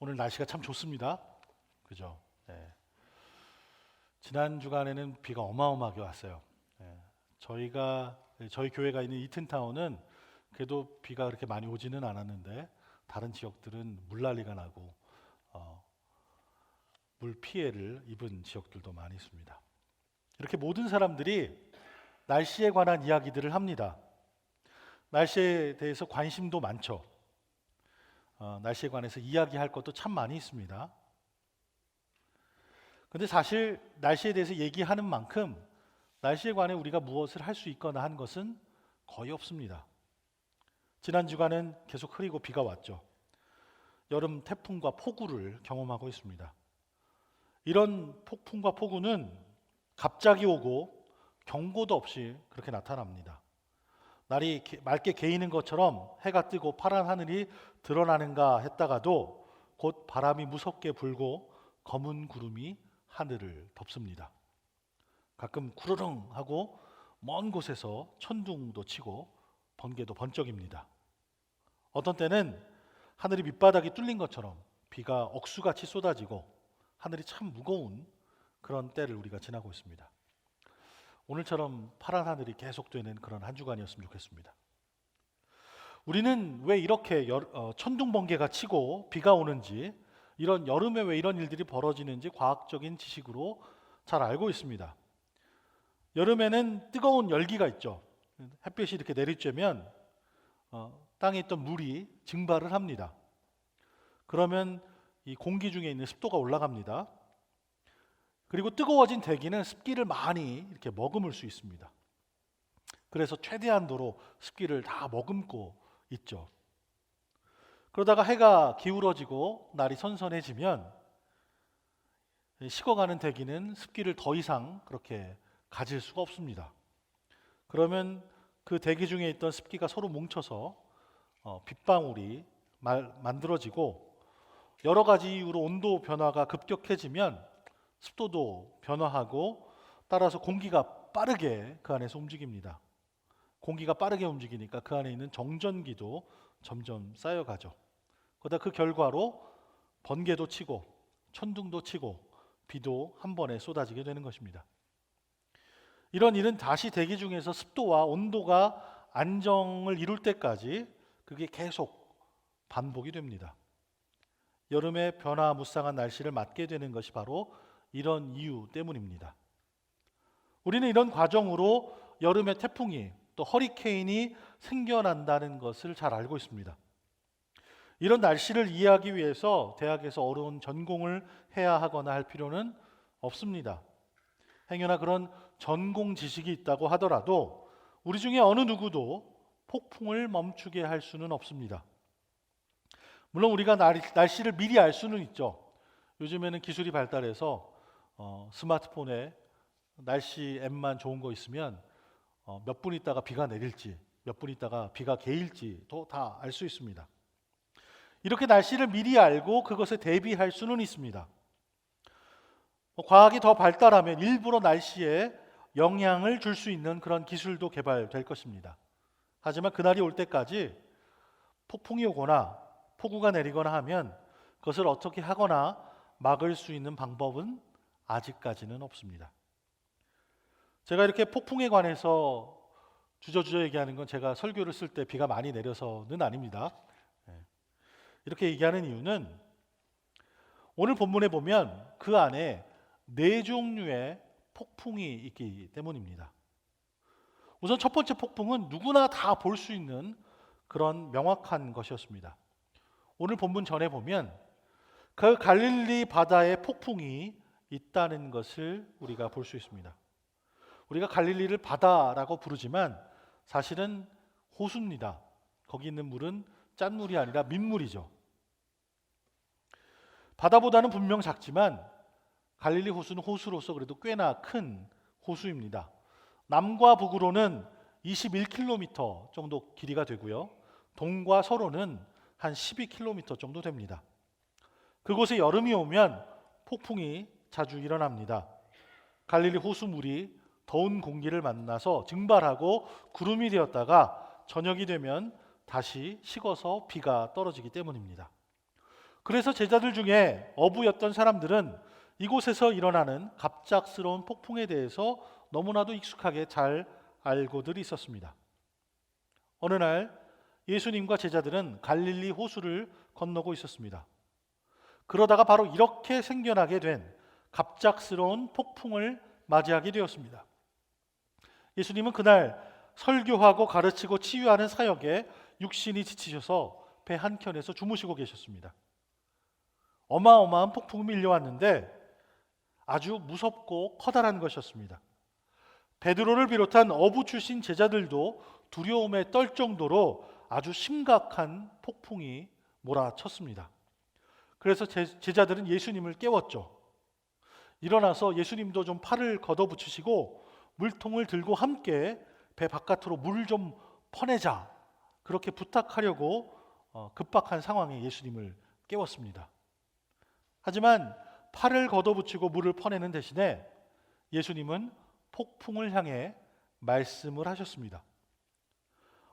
오늘 날씨가 참 좋습니다. 그죠? 네. 지난 주간에는 비가 어마어마하게 왔어요. 네. 저희 교회가 있는 이튼타운은 그래도 비가 그렇게 많이 오지는 않았는데 다른 지역들은 물난리가 나고 물 피해를 입은 지역들도 많이 있습니다. 이렇게 모든 사람들이 날씨에 관한 이야기들을 합니다. 날씨에 대해서 관심도 많죠. 날씨에 관해서 이야기할 것도 참 많이 있습니다. 근데 사실 날씨에 대해서 얘기하는 만큼 날씨에 관해 우리가 무엇을 할 수 있거나 한 것은 거의 없습니다. 지난 주간은 계속 흐리고 비가 왔죠. 여름 태풍과 폭우를 경험하고 있습니다. 이런 폭풍과 폭우는 갑자기 오고 경고도 없이 그렇게 나타납니다. 날이 맑게 개이는 것처럼 해가 뜨고 파란 하늘이 드러나는가 했다가도 곧 바람이 무섭게 불고 검은 구름이 하늘을 덮습니다. 가끔 구르릉 하고 먼 곳에서 천둥도 치고 번개도 번쩍입니다. 어떤 때는 하늘이 밑바닥이 뚫린 것처럼 비가 억수같이 쏟아지고 하늘이 참 무거운 그런 때를 우리가 지나고 있습니다. 오늘처럼 파란 하늘이 계속되는 그런 한 주간이었으면 좋겠습니다. 우리는 왜 이렇게 천둥 번개가 치고 비가 오는지, 이런 여름에 왜 이런 일들이 벌어지는지 과학적인 지식으로 잘 알고 있습니다. 여름에는 뜨거운 열기가 있죠. 햇빛이 이렇게 내리쬐면 땅에 있던 물이 증발을 합니다. 그러면 이 공기 중에 있는 습도가 올라갑니다. 그리고 뜨거워진 대기는 습기를 많이 이렇게 머금을 수 있습니다. 그래서 최대한도로 습기를 다 머금고 있죠. 그러다가 해가 기울어지고 날이 선선해지면 식어가는 대기는 습기를 더 이상 그렇게 가질 수가 없습니다. 그러면 그 대기 중에 있던 습기가 서로 뭉쳐서 빗방울이 만들어지고, 여러 가지 이유로 온도 변화가 급격해지면 습도도 변화하고, 따라서 공기가 빠르게 그 안에서 움직입니다. 공기가 빠르게 움직이니까 그 안에 있는 정전기도 점점 쌓여가죠. 그러다 그 결과로 번개도 치고 천둥도 치고 비도 한 번에 쏟아지게 되는 것입니다. 이런 일은 다시 대기 중에서 습도와 온도가 안정을 이룰 때까지 그게 계속 반복이 됩니다. 여름의 변화무쌍한 날씨를 맞게 되는 것이 바로 이런 이유 때문입니다. 우리는 이런 과정으로 여름의 태풍이 또 허리케인이 생겨난다는 것을 잘 알고 있습니다. 이런 날씨를 이해하기 위해서 대학에서 어려운 전공을 해야 하거나 할 필요는 없습니다. 행여나 그런 전공 지식이 있다고 하더라도 우리 중에 어느 누구도 폭풍을 멈추게 할 수는 없습니다. 물론 우리가 날씨를 미리 알 수는 있죠. 요즘에는 기술이 발달해서 스마트폰에 날씨 앱만 좋은 거 있으면 몇 분 있다가 비가 내릴지, 몇 분 있다가 비가 개일지도 다 알 수 있습니다. 이렇게 날씨를 미리 알고 그것에 대비할 수는 있습니다. 과학이 더 발달하면 일부러 날씨에 영향을 줄 수 있는 그런 기술도 개발될 것입니다. 하지만 그날이 올 때까지 폭풍이 오거나 폭우가 내리거나 하면 그것을 어떻게 하거나 막을 수 있는 방법은 아직까지는 없습니다. 제가 이렇게 폭풍에 관해서 주저주저 얘기하는 건 제가 설교를 쓸 때 비가 많이 내려서는 아닙니다. 이렇게 얘기하는 이유는 오늘 본문에 보면 그 안에 4종류의 폭풍이 있기 때문입니다. 우선 첫 번째 폭풍은 누구나 다 볼 수 있는 그런 명확한 것이었습니다. 오늘 본문 전에 보면 그 갈릴리 바다에 폭풍이 있다는 것을 우리가 볼 수 있습니다. 우리가 갈릴리를 바다라고 부르지만 사실은 호수입니다. 거기 있는 물은 짠물이 아니라 민물이죠. 바다보다는 분명 작지만 갈릴리 호수는 호수로서 그래도 꽤나 큰 호수입니다. 남과 북으로는 21km 정도 길이가 되고요. 동과 서로는 한 12km 정도 됩니다. 그곳에 여름이 오면 폭풍이 자주 일어납니다. 갈릴리 호수물이 더운 공기를 만나서 증발하고 구름이 되었다가 저녁이 되면 다시 식어서 비가 떨어지기 때문입니다. 그래서 제자들 중에 어부였던 사람들은 이곳에서 일어나는 갑작스러운 폭풍에 대해서 너무나도 익숙하게 잘 알고들 있었습니다. 어느 날 예수님과 제자들은 갈릴리 호수를 건너고 있었습니다. 그러다가 바로 이렇게 생겨나게 된 갑작스러운 폭풍을 맞이하게 되었습니다. 예수님은 그날 설교하고 가르치고 치유하는 사역에 육신이 지치셔서 배 한켠에서 주무시고 계셨습니다. 어마어마한 폭풍이 밀려왔는데 아주 무섭고 커다란 것이었습니다. 베드로를 비롯한 어부 출신 제자들도 두려움에 떨 정도로 아주 심각한 폭풍이 몰아쳤습니다. 그래서 제자들은 예수님을 깨웠죠. 일어나서 예수님도 좀 팔을 걷어붙이시고 물통을 들고 함께 배 바깥으로 물 좀 퍼내자, 그렇게 부탁하려고 급박한 상황에 예수님을 깨웠습니다. 하지만 팔을 걷어붙이고 물을 퍼내는 대신에 예수님은 폭풍을 향해 말씀을 하셨습니다.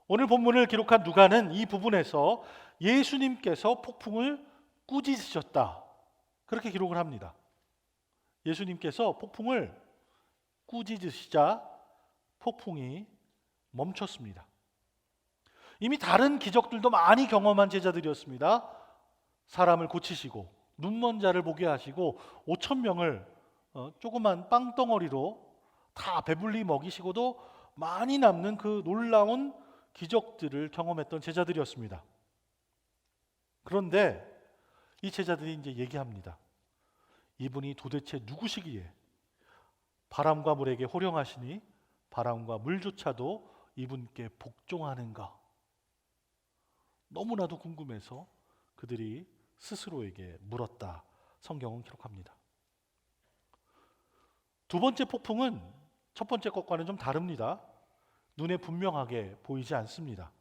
오늘 본문을 기록한 누가는 이 부분에서 예수님께서 폭풍을 꾸짖으셨다, 그렇게 기록을 합니다. 예수님께서 폭풍을 꾸짖으시자 폭풍이 멈췄습니다. 이미 다른 기적들도 많이 경험한 제자들이었습니다. 사람을 고치시고 눈먼 자를 보게 하시고 5천 명을 조그만 빵덩어리로 다 배불리 먹이시고도 많이 남는 그 놀라운 기적들을 경험했던 제자들이었습니다. 그런데 이 제자들이 이제 얘기합니다. 이분이 도대체 누구시기에 바람과 물에게 호령하시니 바람과 물조차도 이분께 복종하는가? 너무나도 궁금해서 그들이 스스로에게 물었다, 성경은 기록합니다. 두 번째 폭풍은 첫 번째 것과는 좀 다릅니다. 눈에 분명하게 보이지 않습니다.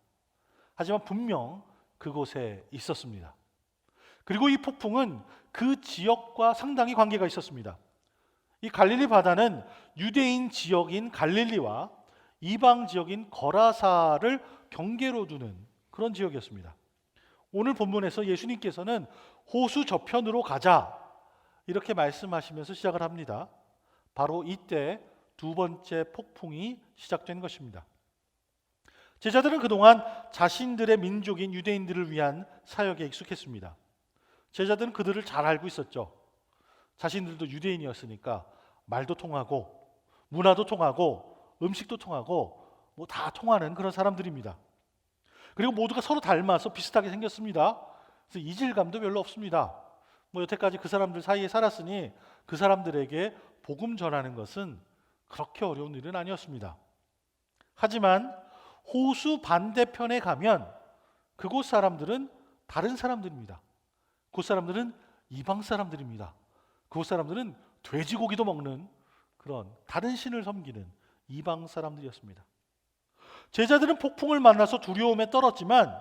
하지만 분명 그곳에 있었습니다. 그리고 이 폭풍은 그 지역과 상당히 관계가 있었습니다. 이 갈릴리 바다는 유대인 지역인 갈릴리와 이방 지역인 거라사를 경계로 두는 그런 지역이었습니다. 오늘 본문에서 예수님께서는 호수 저편으로 가자, 이렇게 말씀하시면서 시작을 합니다. 바로 이때 두 번째 폭풍이 시작된 것입니다. 제자들은 그동안 자신들의 민족인 유대인들을 위한 사역에 익숙했습니다. 제자들은 그들을 잘 알고 있었죠. 자신들도 유대인이었으니까 말도 통하고 문화도 통하고 음식도 통하고 뭐 다 통하는 그런 사람들입니다. 그리고 모두가 서로 닮아서 비슷하게 생겼습니다. 그래서 이질감도 별로 없습니다. 뭐 여태까지 그 사람들 사이에 살았으니 그 사람들에게 복음 전하는 것은 그렇게 어려운 일은 아니었습니다. 하지만 호수 반대편에 가면 그곳 사람들은 다른 사람들입니다. 그 사람들은 이방 사람들입니다. 그 사람들은 돼지고기도 먹는 그런 다른 신을 섬기는 이방 사람들이었습니다. 제자들은 폭풍을 만나서 두려움에 떨었지만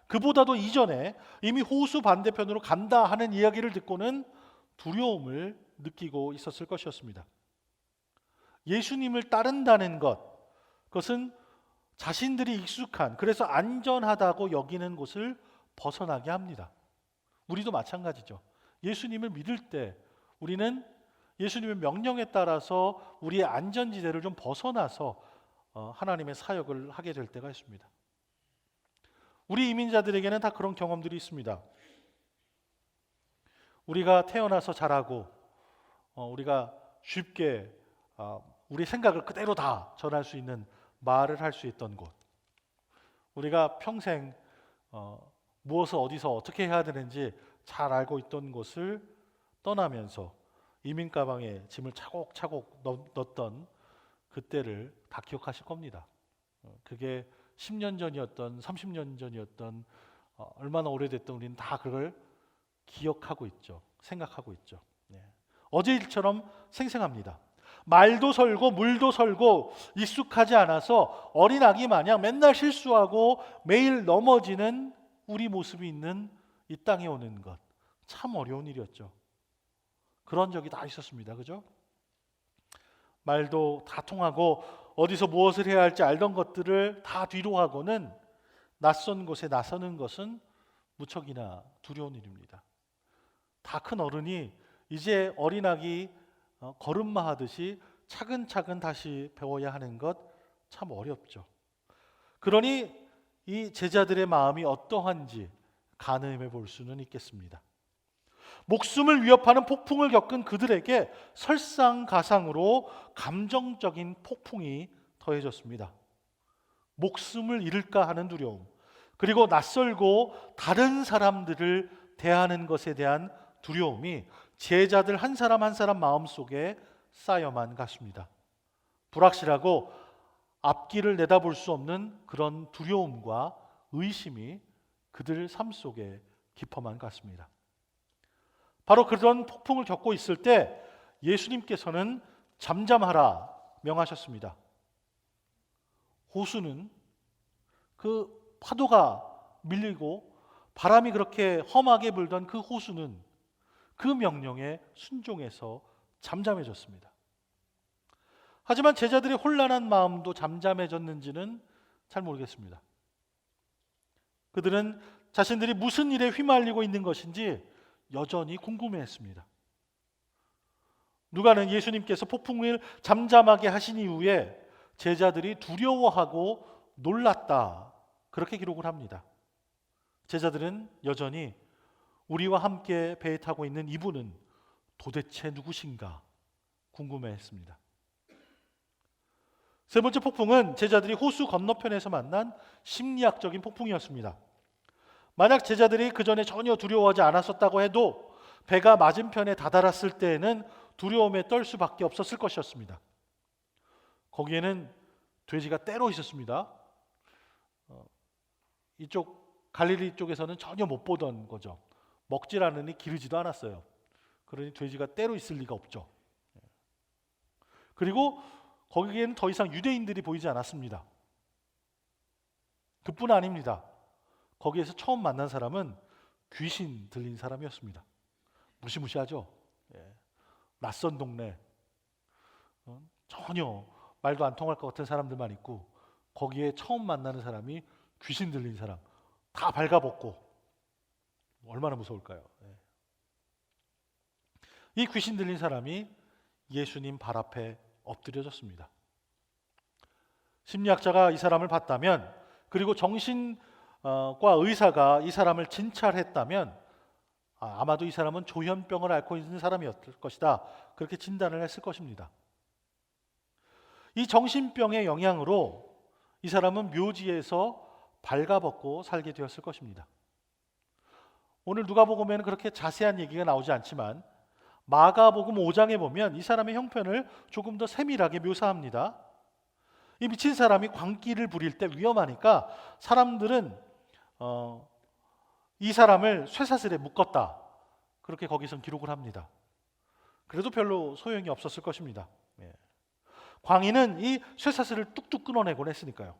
그보다도 이전에 이미 호수 반대편으로 간다 하는 이야기를 듣고는 두려움을 느끼고 있었을 것이었습니다. 예수님을 따른다는 것, 그것은 자신들이 익숙한, 그래서 안전하다고 여기는 곳을 벗어나게 합니다. 우리도 마찬가지죠. 예수님을 믿을 때 우리는 예수님의 명령에 따라서 우리의 안전지대를 좀 벗어나서 하나님의 사역을 하게 될 때가 있습니다. 우리 이민자들에게는 다 그런 경험들이 있습니다. 우리가 태어나서 자라고 우리가 쉽게 우리 생각을 그대로 다 전할 수 있는 말을 할 수 있던 곳, 우리가 평생 무엇을 어디서 어떻게 해야 되는지 잘 알고 있던 곳을 떠나면서 이민 가방에 짐을 차곡차곡 넣었던 그때를 다 기억하실 겁니다. 그게 10년 전이었던 30년 전이었던 얼마나 오래됐던 우리는 다 그걸 기억하고 있죠. 생각하고 있죠. 어제 일처럼 생생합니다. 말도 설고 물도 설고 익숙하지 않아서 어린아기 마냥 맨날 실수하고 매일 넘어지는 우리 모습이 있는 이 땅에 오는 것, 참 어려운 일이었죠. 그런 적이 다 있었습니다. 그죠? 말도 다 통하고 어디서 무엇을 해야 할지 알던 것들을 다 뒤로 하고는 낯선 곳에 나서는 것은 무척이나 두려운 일입니다. 다 큰 어른이 이제 어린아기 걸음마 하듯이 차근차근 다시 배워야 하는 것 참 어렵죠. 그러니 이 제자들의 마음이 어떠한지 가늠해 볼 수는 있겠습니다. 목숨을 위협하는 폭풍을 겪은 그들에게 설상가상으로 감정적인 폭풍이 더해졌습니다. 목숨을 잃을까 하는 두려움, 그리고 낯설고 다른 사람들을 대하는 것에 대한 두려움이 제자들 한 사람 한 사람 마음속에 쌓여만 갔습니다. 불확실하고 앞길을 내다볼 수 없는 그런 두려움과 의심이 그들 삶 속에 깊어만 갔습니다. 바로 그런 폭풍을 겪고 있을 때 예수님께서는 잠잠하라 명하셨습니다. 호수는 그 파도가 밀리고 바람이 그렇게 험하게 불던 그 호수는 그 명령에 순종해서 잠잠해졌습니다. 하지만 제자들의 혼란한 마음도 잠잠해졌는지는 잘 모르겠습니다. 그들은 자신들이 무슨 일에 휘말리고 있는 것인지 여전히 궁금해했습니다. 누가는 예수님께서 폭풍을 잠잠하게 하신 이후에 제자들이 두려워하고 놀랐다, 그렇게 기록을 합니다. 제자들은 여전히 우리와 함께 배에 타고 있는 이분은 도대체 누구신가 궁금해했습니다. 세 번째 폭풍은 제자들이 호수 건너편에서 만난 심리학적인 폭풍이었습니다. 만약 제자들이 그 전에 전혀 두려워하지 않았었다고 해도 배가 맞은편에 다다랐을 때에는 두려움에 떨 수밖에 없었을 것이었습니다. 거기에는 돼지가 떼로 있었습니다. 이쪽 갈릴리 쪽에서는 전혀 못 보던 거죠. 먹질 않으니 기르지도 않았어요. 그러니 돼지가 떼로 있을 리가 없죠. 그리고 거기에는 더 이상 유대인들이 보이지 않았습니다. 그뿐 아닙니다. 거기에서 처음 만난 사람은 귀신 들린 사람이었습니다. 무시무시하죠. 낯선 동네, 전혀 말도 안 통할 것 같은 사람들만 있고 거기에 처음 만나는 사람이 귀신 들린 사람, 다 발가벗고 얼마나 무서울까요? 이 귀신 들린 사람이 예수님 발 앞에 엎드려졌습니다. 심리학자가 이 사람을 봤다면, 그리고 정신과 의사가 이 사람을 진찰했다면 아마도 이 사람은 조현병을 앓고 있는 사람이었을 것이다, 그렇게 진단을 했을 것입니다. 이 정신병의 영향으로 이 사람은 묘지에서 발가벗고 살게 되었을 것입니다. 오늘 누가복음에는 그렇게 자세한 얘기가 나오지 않지만 마가복음 5장에 보면 이 사람의 형편을 조금 더 세밀하게 묘사합니다. 이 미친 사람이 광기를 부릴 때 위험하니까 사람들은 이 사람을 쇠사슬에 묶었다, 그렇게 거기선 기록을 합니다. 그래도 별로 소용이 없었을 것입니다. 광인은 이 쇠사슬을 뚝뚝 끊어내곤 했으니까요.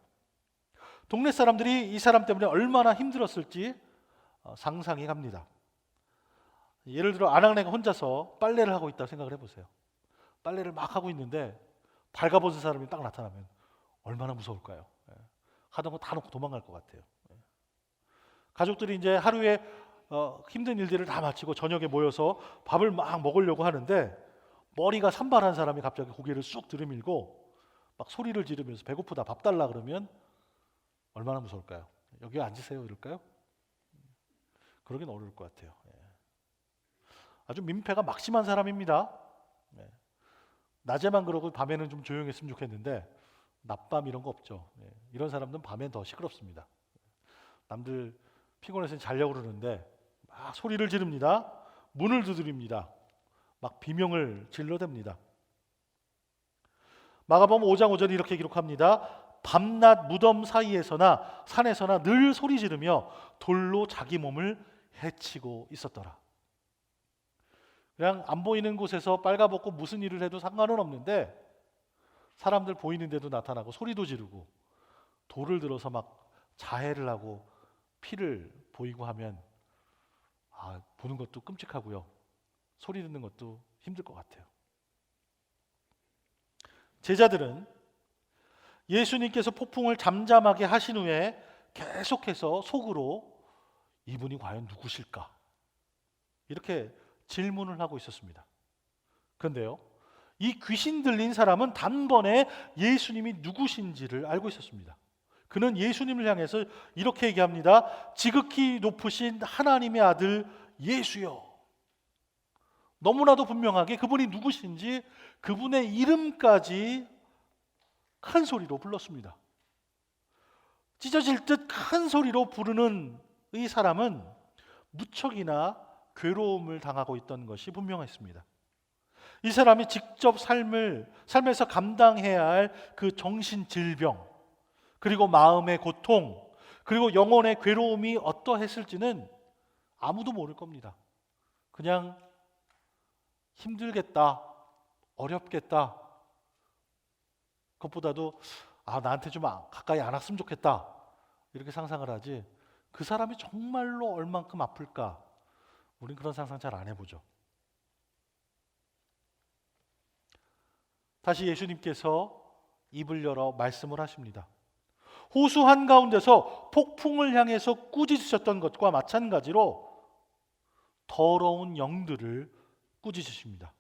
동네 사람들이 이 사람 때문에 얼마나 힘들었을지 상상이 갑니다. 예를 들어 아낙네가 혼자서 빨래를 하고 있다고 생각을 해보세요. 빨래를 막 하고 있는데 발가벗은 사람이 딱 나타나면 얼마나 무서울까요? 하던 거 다 놓고 도망갈 것 같아요. 가족들이 이제 하루에 힘든 일들을 다 마치고 저녁에 모여서 밥을 막 먹으려고 하는데 머리가 산발한 사람이 갑자기 고개를 쑥 들이밀고 막 소리를 지르면서 배고프다, 밥 달라 그러면 얼마나 무서울까요? 여기 앉으세요 이럴까요? 그러긴 어려울 것 같아요. 아주 민폐가 막심한 사람입니다. 낮에만 그러고 밤에는 좀 조용했으면 좋겠는데 낮밤 이런 거 없죠. 이런 사람들은 밤엔 더 시끄럽습니다. 남들 피곤해서 자려고 그러는데 막 소리를 지릅니다. 문을 두드립니다. 막 비명을 질러댑니다. 마가복음 5장 5절이 이렇게 기록합니다. 밤낮 무덤 사이에서나 산에서나 늘 소리 지르며 돌로 자기 몸을 해치고 있었더라. 그냥 안 보이는 곳에서 빨가벗고 무슨 일을 해도 상관은 없는데 사람들 보이는 데도 나타나고 소리도 지르고 돌을 들어서 막 자해를 하고 피를 보이고 하면 보는 것도 끔찍하고요. 소리 듣는 것도 힘들 것 같아요. 제자들은 예수님께서 폭풍을 잠잠하게 하신 후에 계속해서 속으로 이분이 과연 누구실까? 이렇게 질문을 하고 있었습니다. 그런데요, 이 귀신 들린 사람은 단번에 예수님이 누구신지를 알고 있었습니다. 그는 예수님을 향해서 이렇게 얘기합니다. 지극히 높으신 하나님의 아들 예수여. 너무나도 분명하게 그분이 누구신지 그분의 이름까지 큰 소리로 불렀습니다. 찢어질 듯 큰 소리로 부르는 이 사람은 무척이나 괴로움을 당하고 있던 것이 분명했습니다. 이 사람이 직접 삶에서 감당해야 할 그 정신 질병, 그리고 마음의 고통, 그리고 영혼의 괴로움이 어떠했을지는 아무도 모를 겁니다. 그냥 힘들겠다, 어렵겠다, 그것보다도 나한테 좀 가까이 안 왔으면 좋겠다, 이렇게 상상을 하지, 그 사람이 정말로 얼만큼 아플까, 우린 그런 상상 잘 안 해보죠. 다시 예수님께서 입을 열어 말씀을 하십니다. 호수 한가운데서 폭풍을 향해서 꾸짖으셨던 것과 마찬가지로 더러운 영들을 꾸짖으십니다.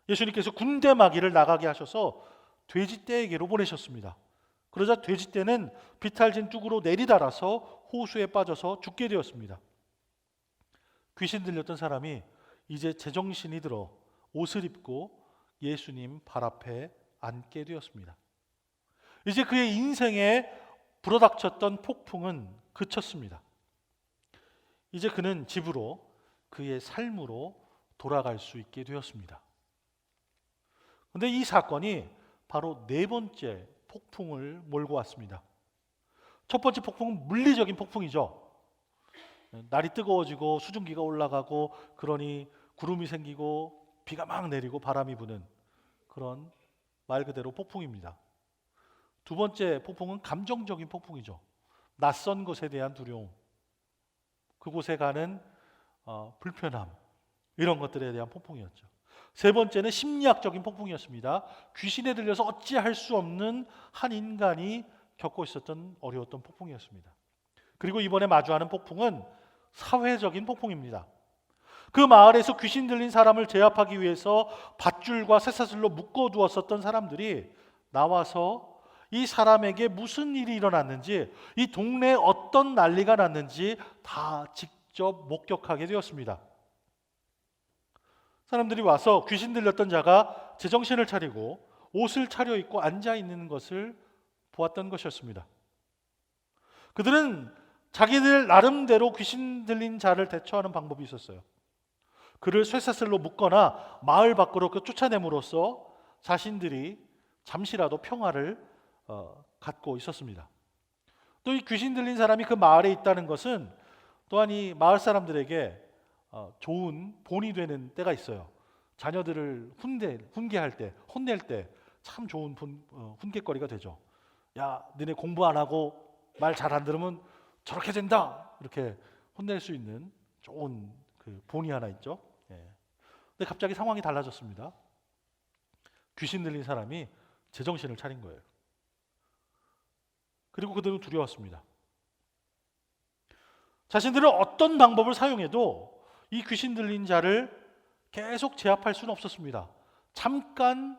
예수님께서 군대 마귀를 나가게 하셔서 돼지떼에게로 보내셨습니다. 그러자 돼지떼는 비탈진 뚝으로 내리달아서 호수에 빠져서 죽게 되었습니다. 귀신 들렸던 사람이 이제 제정신이 들어 옷을 입고 예수님 발 앞에 앉게 되었습니다. 이제 그의 인생에 불어닥쳤던 폭풍은 그쳤습니다. 이제 그는 집으로, 그의 삶으로 돌아갈 수 있게 되었습니다. 그런데 이 사건이 바로 네 번째 폭풍을 몰고 왔습니다. 첫 번째 폭풍은 물리적인 폭풍이죠. 날이 뜨거워지고 수증기가 올라가고 그러니 구름이 생기고 비가 막 내리고 바람이 부는 그런 말 그대로 폭풍입니다. 두 번째 폭풍은 감정적인 폭풍이죠. 낯선 것에 대한 두려움, 그곳에 가는 불편함, 이런 것들에 대한 폭풍이었죠. 세 번째는 심리학적인 폭풍이었습니다. 귀신에 들려서 어찌할 수 없는 한 인간이 겪고 있었던 어려웠던 폭풍이었습니다. 그리고 이번에 마주하는 폭풍은 사회적인 폭풍입니다. 그 마을에서 귀신 들린 사람을 제압하기 위해서 밧줄과 쇠사슬로 묶어두었었던 사람들이 나와서 이 사람에게 무슨 일이 일어났는지, 이 동네에 어떤 난리가 났는지 다 직접 목격하게 되었습니다. 사람들이 와서 귀신 들렸던 자가 제정신을 차리고 옷을 차려입고 앉아있는 것을 보았던 것이었습니다. 그들은 자기들 나름대로 귀신 들린 자를 대처하는 방법이 있었어요. 그를 쇠사슬로 묶거나 마을 밖으로 쫓아냄으로써 자신들이 잠시라도 평화를 갖고 있었습니다. 또 이 귀신 들린 사람이 그 마을에 있다는 것은 또한 이 마을 사람들에게 좋은 본이 되는 때가 있어요. 자녀들을 훈계할 때, 혼낼 때 참 좋은 훈계거리가 되죠. 야, 너네 공부 안 하고 말 잘 안 들으면 저렇게 된다, 이렇게 혼낼 수 있는 좋은 그 본이 하나 있죠. 근데 갑자기 상황이 달라졌습니다. 귀신 들린 사람이 제정신을 차린 거예요. 그리고 그들은 두려웠습니다. 자신들은 어떤 방법을 사용해도 이 귀신 들린 자를 계속 제압할 수는 없었습니다. 잠깐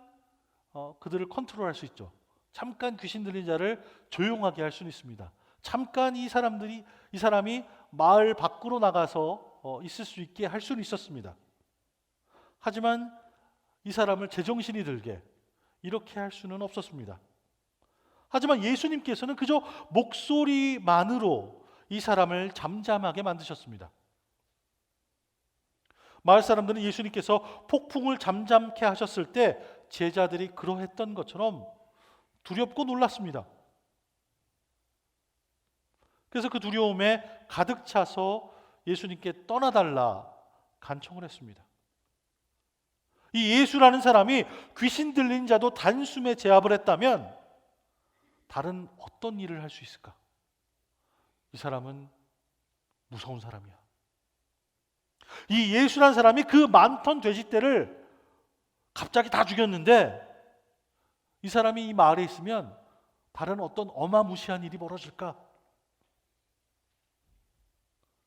그들을 컨트롤할 수 있죠. 잠깐 귀신 들린 자를 조용하게 할 수는 있습니다. 잠깐 이 사람이 마을 밖으로 나가서 있을 수 있게 할 수는 있었습니다. 하지만 이 사람을 제정신이 들게 이렇게 할 수는 없었습니다. 하지만 예수님께서는 그저 목소리만으로 이 사람을 잠잠하게 만드셨습니다. 마을 사람들은 예수님께서 폭풍을 잠잠케 하셨을 때 제자들이 그러했던 것처럼 두렵고 놀랐습니다. 그래서 그 두려움에 가득 차서 예수님께 떠나달라 간청을 했습니다. 이 예수라는 사람이 귀신 들린 자도 단숨에 제압을 했다면 다른 어떤 일을 할 수 있을까? 이 사람은 무서운 사람이야. 이 예수라는 사람이 그 많던 돼지떼를 갑자기 다 죽였는데 이 사람이 이 마을에 있으면 다른 어떤 어마무시한 일이 벌어질까?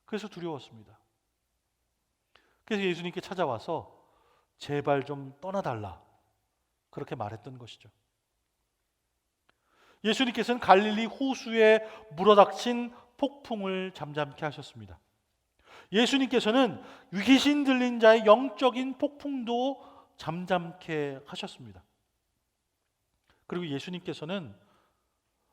그래서 두려웠습니다. 그래서 예수님께 찾아와서 제발 좀 떠나달라 그렇게 말했던 것이죠. 예수님께서는 갈릴리 호수에 물어닥친 폭풍을 잠잠케 하셨습니다. 예수님께서는 귀신 들린 자의 영적인 폭풍도 잠잠케 하셨습니다. 그리고 예수님께서는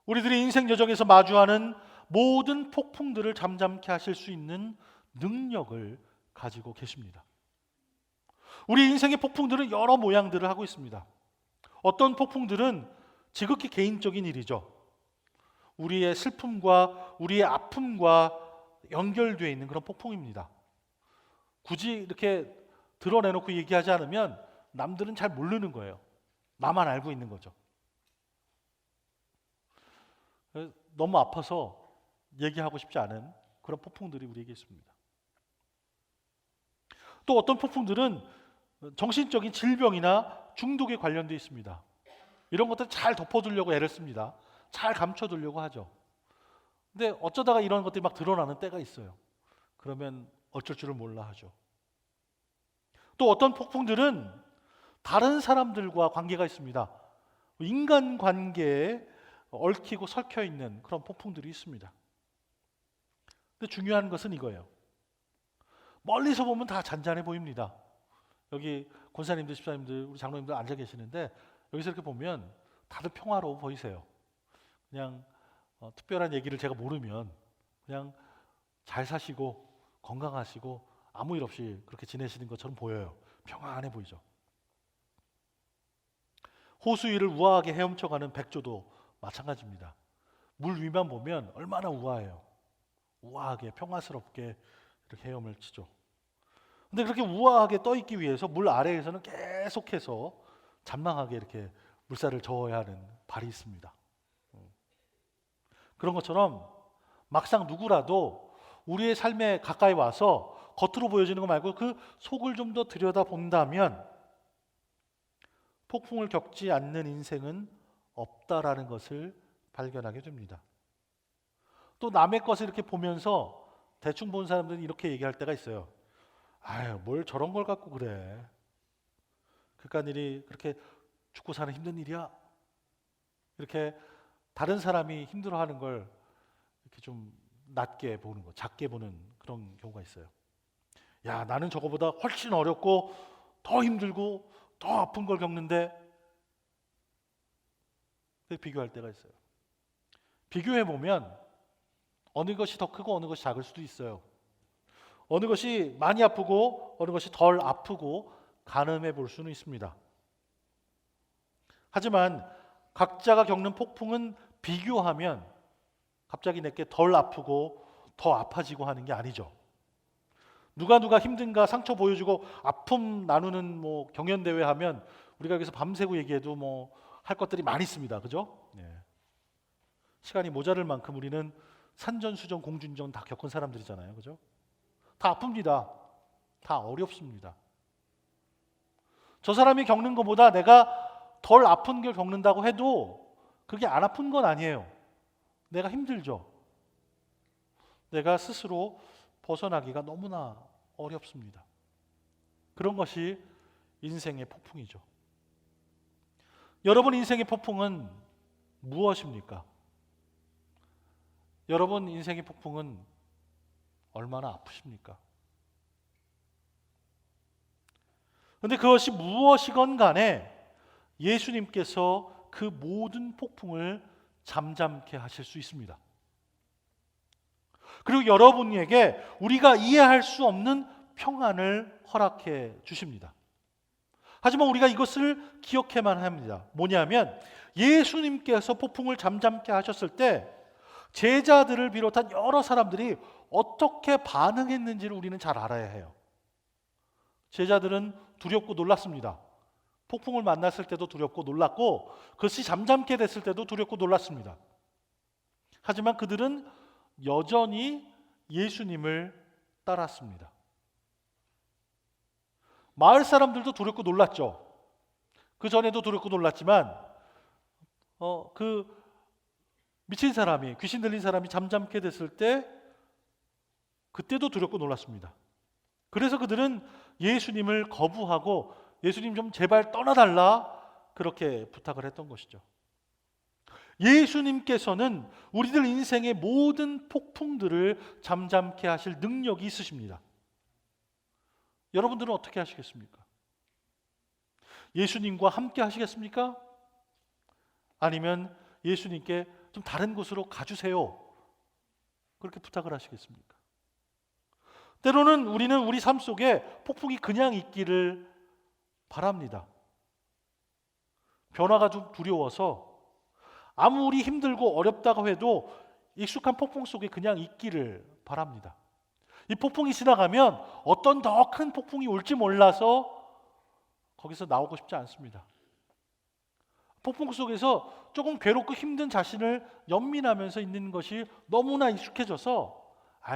우리들의 인생 여정에서 마주하는 모든 폭풍들을 잠잠케 하실 수 있는 능력을 가지고 계십니다. 우리 인생의 폭풍들은 여러 모양들을 하고 있습니다. 어떤 폭풍들은 지극히 개인적인 일이죠. 우리의 슬픔과 우리의 아픔과 연결되어 있는 그런 폭풍입니다. 굳이 이렇게 드러내놓고 얘기하지 않으면 남들은 잘 모르는 거예요. 나만 알고 있는 거죠. 너무 아파서 얘기하고 싶지 않은 그런 폭풍들이 우리에게 있습니다. 또 어떤 폭풍들은 정신적인 질병이나 중독에 관련되어 있습니다. 이런 것들 잘 덮어두려고 애를 씁니다. 잘 감춰두려고 하죠. 근데 어쩌다가 이런 것들이 막 드러나는 때가 있어요. 그러면 어쩔 줄을 몰라 하죠. 또 어떤 폭풍들은 다른 사람들과 관계가 있습니다. 인간관계에 얽히고 설켜 있는 그런 폭풍들이 있습니다. 근데 중요한 것은 이거예요. 멀리서 보면 다 잔잔해 보입니다. 여기 권사님들, 집사님들, 우리 장로님들 앉아 계시는데 여기서 이렇게 보면 다들 평화로워 보이세요. 그냥 특별한 얘기를 제가 모르면 그냥 잘 사시고 건강하시고 아무 일 없이 그렇게 지내시는 것처럼 보여요. 평안해 보이죠. 호수 위를 우아하게 헤엄쳐가는 백조도 마찬가지입니다. 물 위만 보면 얼마나 우아해요. 우아하게 평화스럽게 이렇게 헤엄을 치죠. 근데 그렇게 우아하게 떠 있기 위해서 물 아래에서는 계속해서 잔망하게 이렇게 물살을 저어야 하는 발이 있습니다. 그런 것처럼 막상 누구라도 우리의 삶에 가까이 와서 겉으로 보여지는 거 말고 그 속을 좀 더 들여다본다면 폭풍을 겪지 않는 인생은 없다라는 것을 발견하게 됩니다. 또 남의 것을 이렇게 보면서 대충 본 사람들은 이렇게 얘기할 때가 있어요. 아유, 뭘 저런 걸 갖고 그래. 그깟 일이 그렇게 죽고 사는 힘든 일이야. 이렇게 다른 사람이 힘들어하는 걸 이렇게 좀 낮게 보는 거, 작게 보는 그런 경우가 있어요. 야, 나는 저거보다 훨씬 어렵고 더 힘들고 더 아픈 걸 겪는데 비교할 때가 있어요. 비교해 보면 어느 것이 더 크고 어느 것이 작을 수도 있어요. 어느 것이 많이 아프고 어느 것이 덜 아프고 가늠해 볼 수는 있습니다. 하지만 각자가 겪는 폭풍은 비교하면 갑자기 내게 덜 아프고 더 아파지고 하는 게 아니죠. 누가 힘든가 상처 보여주고 아픔 나누는 경연대회 하면 우리가 여기서 밤새고 얘기해도 할 것들이 많이 있습니다. 그죠? 네. 시간이 모자랄 만큼 우리는 산전수전 공준전 다 겪은 사람들이잖아요. 그죠? 다 아픕니다. 다 어렵습니다. 저 사람이 겪는 것보다 내가 덜 아픈 걸 겪는다고 해도 그게 안 아픈 건 아니에요. 내가 힘들죠. 내가 스스로 벗어나기가 너무나 어렵습니다. 그런 것이 인생의 폭풍이죠. 여러분 인생의 폭풍은 무엇입니까? 여러분 인생의 폭풍은 얼마나 아프십니까? 그런데 그것이 무엇이건 간에 예수님께서 그 모든 폭풍을 잠잠케 하실 수 있습니다. 그리고 여러분에게 우리가 이해할 수 없는 평안을 허락해 주십니다. 하지만 우리가 이것을 기억해만 합니다. 뭐냐면 예수님께서 폭풍을 잠잠케 하셨을 때 제자들을 비롯한 여러 사람들이 어떻게 반응했는지를 우리는 잘 알아야 해요. 제자들은 두렵고 놀랐습니다. 폭풍을 만났을 때도 두렵고 놀랐고 그것이 잠잠케 됐을 때도 두렵고 놀랐습니다. 하지만 그들은 여전히 예수님을 따랐습니다. 마을 사람들도 두렵고 놀랐죠. 그 전에도 두렵고 놀랐지만 그 미친 사람이, 귀신 들린 사람이 잠잠케 됐을 때 그때도 두렵고 놀랐습니다. 그래서 그들은 예수님을 거부하고 예수님 좀 제발 떠나달라 그렇게 부탁을 했던 것이죠. 예수님께서는 우리들 인생의 모든 폭풍들을 잠잠케 하실 능력이 있으십니다. 여러분들은 어떻게 하시겠습니까? 예수님과 함께 하시겠습니까? 아니면 예수님께 좀 다른 곳으로 가주세요, 그렇게 부탁을 하시겠습니까? 때로는 우리는 우리 삶 속에 폭풍이 그냥 있기를 바랍니다. 변화가 좀 두려워서 아무리 힘들고 어렵다고 해도 익숙한 폭풍 속에 그냥 있기를 바랍니다. 이 폭풍이 지나가면 어떤 더 큰 폭풍이 올지 몰라서 거기서 나오고 싶지 않습니다. 폭풍 속에서 조금 괴롭고 힘든 자신을 연민하면서 있는 것이 너무나 익숙해져서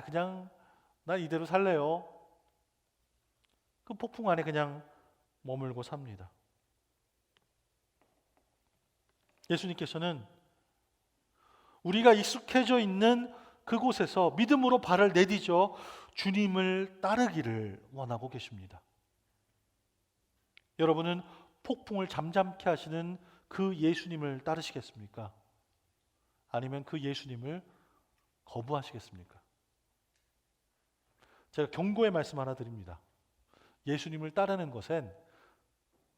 그냥 난 이대로 살래요, 그 폭풍 안에 그냥 머물고 삽니다. 예수님께서는 우리가 익숙해져 있는 그곳에서 믿음으로 발을 내디뎌 주님을 따르기를 원하고 계십니다. 여러분은 폭풍을 잠잠케 하시는 그 예수님을 따르시겠습니까? 아니면 그 예수님을 거부하시겠습니까? 제가 경고의 말씀 하나 드립니다. 예수님을 따르는 것엔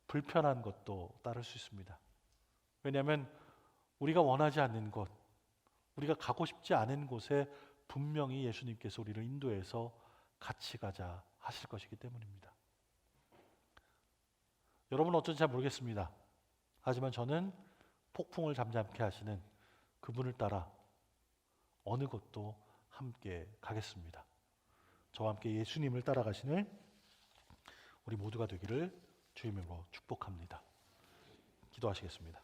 불편한 것도 따를 수 있습니다. 왜냐하면 우리가 원하지 않는 곳, 우리가 가고 싶지 않은 곳에 분명히 예수님께서 우리를 인도해서 같이 가자 하실 것이기 때문입니다. 여러분은 어쩐지 잘 모르겠습니다. 하지만 저는 폭풍을 잠잠케 하시는 그분을 따라 어느 곳도 함께 가겠습니다. 저와 함께 예수님을 따라가시는 우리 모두가 되기를 주님으로 축복합니다. 기도하시겠습니다.